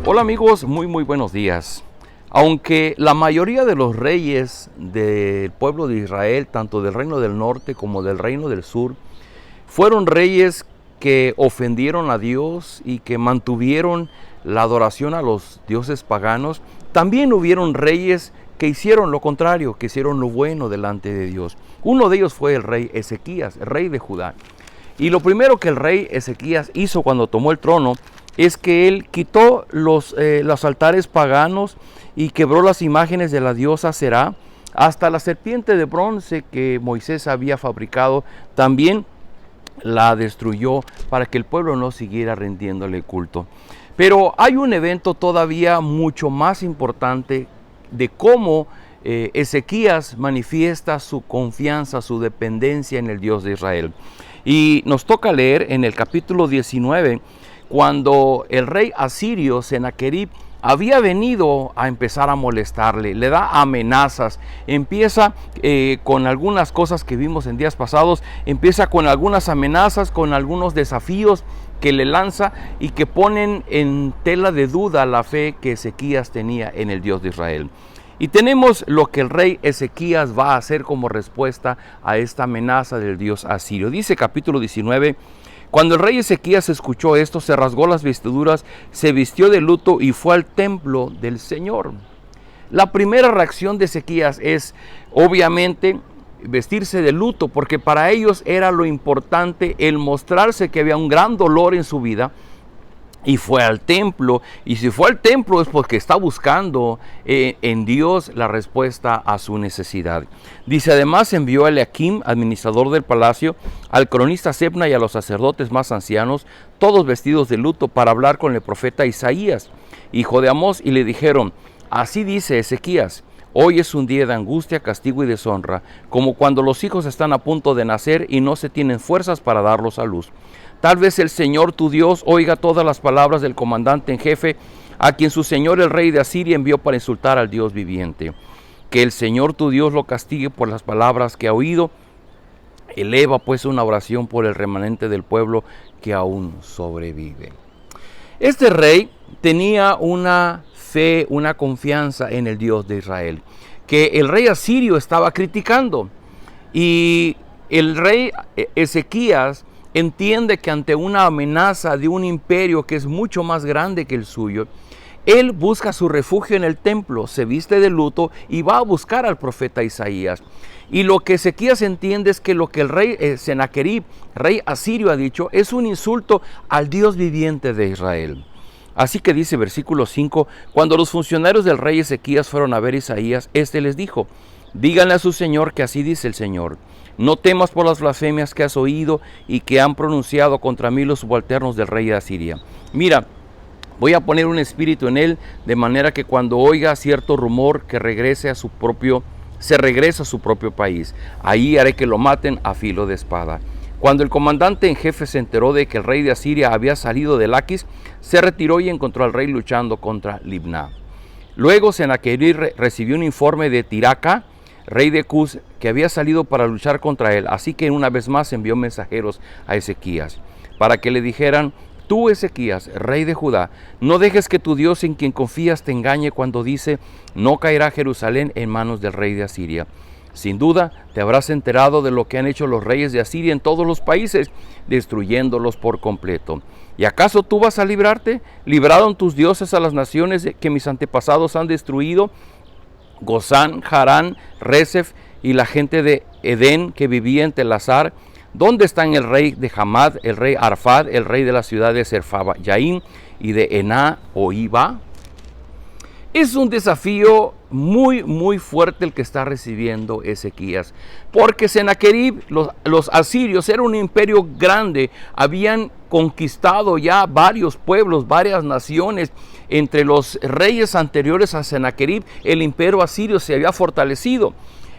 Hola amigos, muy buenos días. Aunque la mayoría de los reyes del pueblo de Israel, tanto del reino del norte como del reino del sur, fueron reyes que ofendieron a Dios y que mantuvieron la adoración a los dioses paganos, también hubieron reyes que hicieron lo contrario, que hicieron lo bueno delante de Dios. Uno de ellos fue el rey Ezequías, rey de Judá. Y lo primero que el rey Ezequías hizo cuando tomó el trono es que él quitó los altares paganos y quebró las imágenes de la diosa Será, hasta la serpiente de bronce que Moisés había fabricado, también la destruyó para que el pueblo no siguiera rindiéndole culto. Pero hay un evento todavía mucho más importante de cómo Ezequías manifiesta su confianza, su dependencia en el Dios de Israel. Y nos toca leer en el capítulo 19, cuando el rey asirio Senaquerib había venido a empezar a molestarle, le da amenazas, empieza con algunas cosas que vimos en días pasados, empieza con algunas amenazas, con algunos desafíos que le lanza y que ponen en tela de duda la fe que Ezequías tenía en el Dios de Israel. Y tenemos lo que el rey Ezequías va a hacer como respuesta a esta amenaza del Dios asirio. Dice capítulo 19, cuando el rey Ezequías escuchó esto, se rasgó las vestiduras, se vistió de luto y fue al templo del Señor. La primera reacción de Ezequías es, obviamente, vestirse de luto, porque para ellos era lo importante el mostrarse que había un gran dolor en su vida. Y fue al templo, y si fue al templo es porque está buscando en Dios la respuesta a su necesidad. Dice, además envió a Eliakim, administrador del palacio, al cronista Sebna y a los sacerdotes más ancianos, todos vestidos de luto, para hablar con el profeta Isaías, hijo de Amós, y le dijeron, así dice Ezequías, hoy es un día de angustia, castigo y deshonra, como cuando los hijos están a punto de nacer y no se tienen fuerzas para darlos a luz. Tal vez el Señor tu Dios oiga todas las palabras del comandante en jefe, a quien su señor el rey de Asiria envió para insultar al Dios viviente. Que el Señor tu Dios lo castigue por las palabras que ha oído. Eleva pues una oración por el remanente del pueblo que aún sobrevive. Este rey tenía una fe, una confianza en el Dios de Israel, que el rey asirio estaba criticando. Y el rey Ezequías entiende que ante una amenaza de un imperio que es mucho más grande que el suyo, él busca su refugio en el templo, se viste de luto y va a buscar al profeta Isaías. Y lo que Ezequías entiende es que lo que el rey Senaquerib, rey asirio, ha dicho es un insulto al Dios viviente de Israel. Así que dice versículo 5, cuando los funcionarios del rey Ezequías fueron a ver a Isaías, este les dijo, díganle a su señor que así dice el Señor, no temas por las blasfemias que has oído y que han pronunciado contra mí los subalternos del rey de Asiria. Mira, voy a poner un espíritu en él, de manera que cuando oiga cierto rumor que se regrese a su propio país. Ahí haré que lo maten a filo de espada. Cuando el comandante en jefe se enteró de que el rey de Asiria había salido de Laquis, se retiró y encontró al rey luchando contra Libná. Luego Senaquerib recibió un informe de Tiraca, rey de Cus, que había salido para luchar contra él, así que una vez más envió mensajeros a Ezequías, para que le dijeran, tú Ezequías, rey de Judá, no dejes que tu Dios en quien confías te engañe cuando dice, no caerá Jerusalén en manos del rey de Asiria. Sin duda te habrás enterado de lo que han hecho los reyes de Asiria en todos los países, destruyéndolos por completo. ¿Y acaso tú vas a librarte? ¿Libraron tus dioses a las naciones que mis antepasados han destruido? Gozán, Harán, Resef y la gente de Edén que vivía en Telasar. ¿Dónde están el rey de Hamad, el rey Arfad, el rey de la ciudad de Serfavayaim y de Ená o Iba? Es un desafío muy fuerte el que está recibiendo Ezequías, porque Senaquerib, los asirios, era un imperio grande, habían conquistado ya varios pueblos, varias naciones. Entre los reyes anteriores a Senaquerib, el imperio asirio se había fortalecido,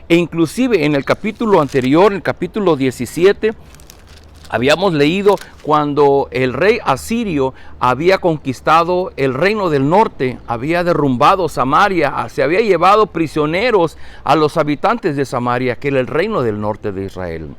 e inclusive en el capítulo anterior, en el capítulo 17, habíamos leído cuando el rey asirio había conquistado el reino del norte, había derrumbado Samaria, se había llevado prisioneros a los habitantes de Samaria, que era el reino del norte de Israel.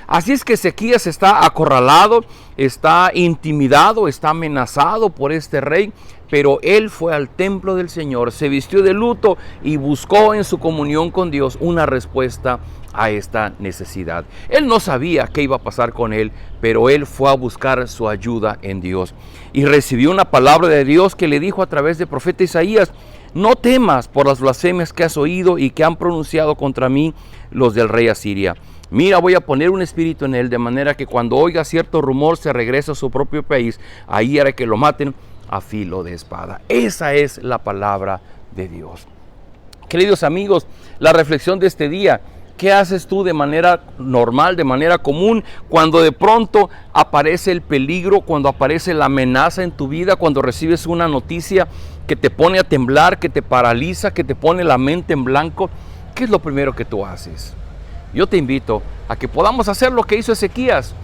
Así es que Ezequías está acorralado, está intimidado, está amenazado por este rey, pero él fue al templo del Señor, se vistió de luto y buscó en su comunión con Dios una respuesta a esta necesidad. Él no sabía qué iba a pasar con él, pero él fue a buscar su ayuda en Dios y recibió una palabra de Dios que le dijo a través del profeta Isaías: no temas por las blasfemias que has oído y que han pronunciado contra mí los del rey Asiria. Mira, voy a poner un espíritu en él, de manera que cuando oiga cierto rumor se regrese a su propio país. Ahí haré que lo maten a filo de espada. Esa es la palabra de Dios. Queridos amigos, la reflexión de este día: ¿qué haces tú de manera normal, de manera común, cuando de pronto aparece el peligro, cuando aparece la amenaza en tu vida, cuando recibes una noticia que te pone a temblar, que te paraliza, que te pone la mente en blanco? ¿Qué es lo primero que tú haces? Yo te invito a que podamos hacer lo que hizo Ezequías: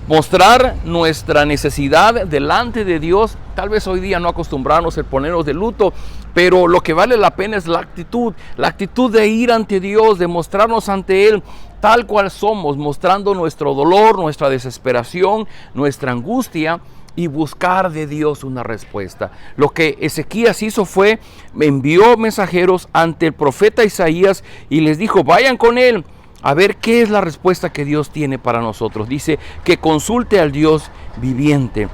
mostrar nuestra necesidad delante de Dios. Tal vez hoy día no acostumbrarnos a ponernos de luto, pero lo que vale la pena es la actitud de ir ante Dios, de mostrarnos ante Él tal cual somos, mostrando nuestro dolor, nuestra desesperación, nuestra angustia, y buscar de Dios una respuesta. Lo que Ezequías hizo fue, envió mensajeros ante el profeta Isaías y les dijo: vayan con él a ver qué es la respuesta que Dios tiene para nosotros. Dice que consulte al Dios viviente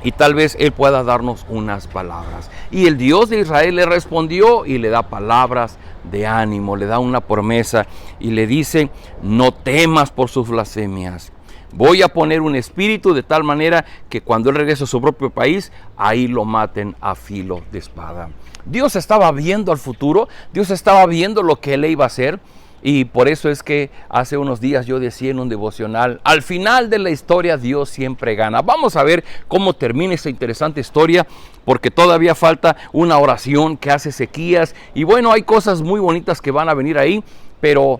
y tal vez Él pueda darnos unas palabras. Y el Dios de Israel le respondió y le da palabras de ánimo, le da una promesa y le dice: no temas por sus blasfemias. Voy a poner un espíritu de tal manera que cuando Él regrese a su propio país, ahí lo maten a filo de espada. Dios estaba viendo al futuro, Dios estaba viendo lo que Él iba a hacer. Y por eso es que hace unos días yo decía en un devocional: al final de la historia Dios siempre gana. Vamos a ver cómo termina esta interesante historia, porque todavía falta una oración que hace Ezequías. Y bueno, hay cosas muy bonitas que van a venir ahí, pero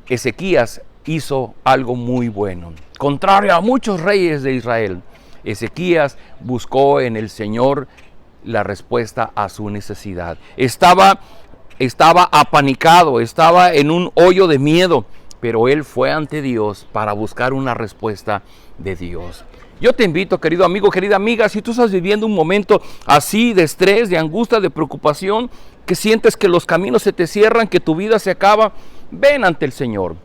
Ezequías hizo algo muy bueno. Contrario a muchos reyes de Israel, Ezequías buscó en el Señor la respuesta a su necesidad. Estaba apanicado, estaba en un hoyo de miedo, pero él fue ante Dios para buscar una respuesta de Dios. Yo te invito, querido amigo, querida amiga, si tú estás viviendo un momento así de estrés, de angustia, de preocupación, que sientes que los caminos se te cierran, que tu vida se acaba, ven ante el Señor.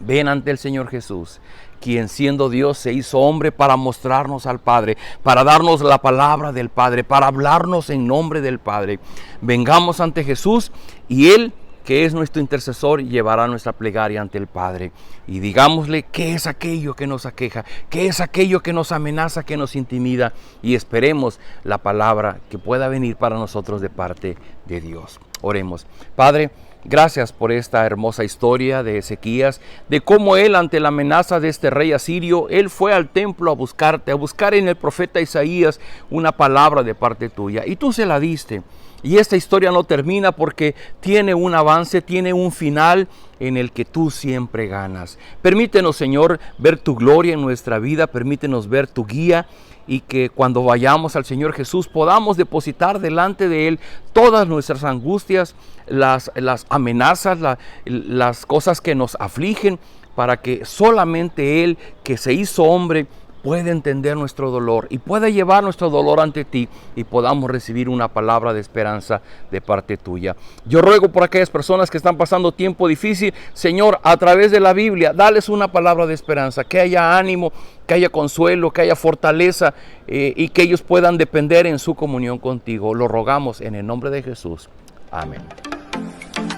Ven ante el Señor Jesús, quien siendo Dios se hizo hombre para mostrarnos al Padre, para darnos la palabra del Padre, para hablarnos en nombre del Padre. Vengamos ante Jesús y Él, que es nuestro intercesor, llevará nuestra plegaria ante el Padre. Y digámosle qué es aquello que nos aqueja, qué es aquello que nos amenaza, que nos intimida, y esperemos la palabra que pueda venir para nosotros de parte de Dios. Oremos. Padre, gracias por esta hermosa historia de Ezequías, de cómo él, ante la amenaza de este rey asirio, él fue al templo a buscarte, a buscar en el profeta Isaías una palabra de parte tuya, y tú se la diste. Y esta historia no termina, porque tiene un avance, tiene un final en el que tú siempre ganas. Permítenos, Señor, ver tu gloria en nuestra vida, permítenos ver tu guía, y que cuando vayamos al Señor Jesús podamos depositar delante de Él todas nuestras angustias, las amenazas, las cosas que nos afligen, para que solamente Él, que se hizo hombre, puede entender nuestro dolor y puede llevar nuestro dolor ante ti, y podamos recibir una palabra de esperanza de parte tuya. Yo ruego por aquellas personas que están pasando tiempo difícil, Señor, a través de la Biblia, dales una palabra de esperanza, que haya ánimo, que haya consuelo, que haya fortaleza, y que ellos puedan depender en su comunión contigo. Lo rogamos en el nombre de Jesús. Amén.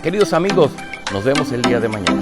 Queridos amigos, nos vemos el día de mañana.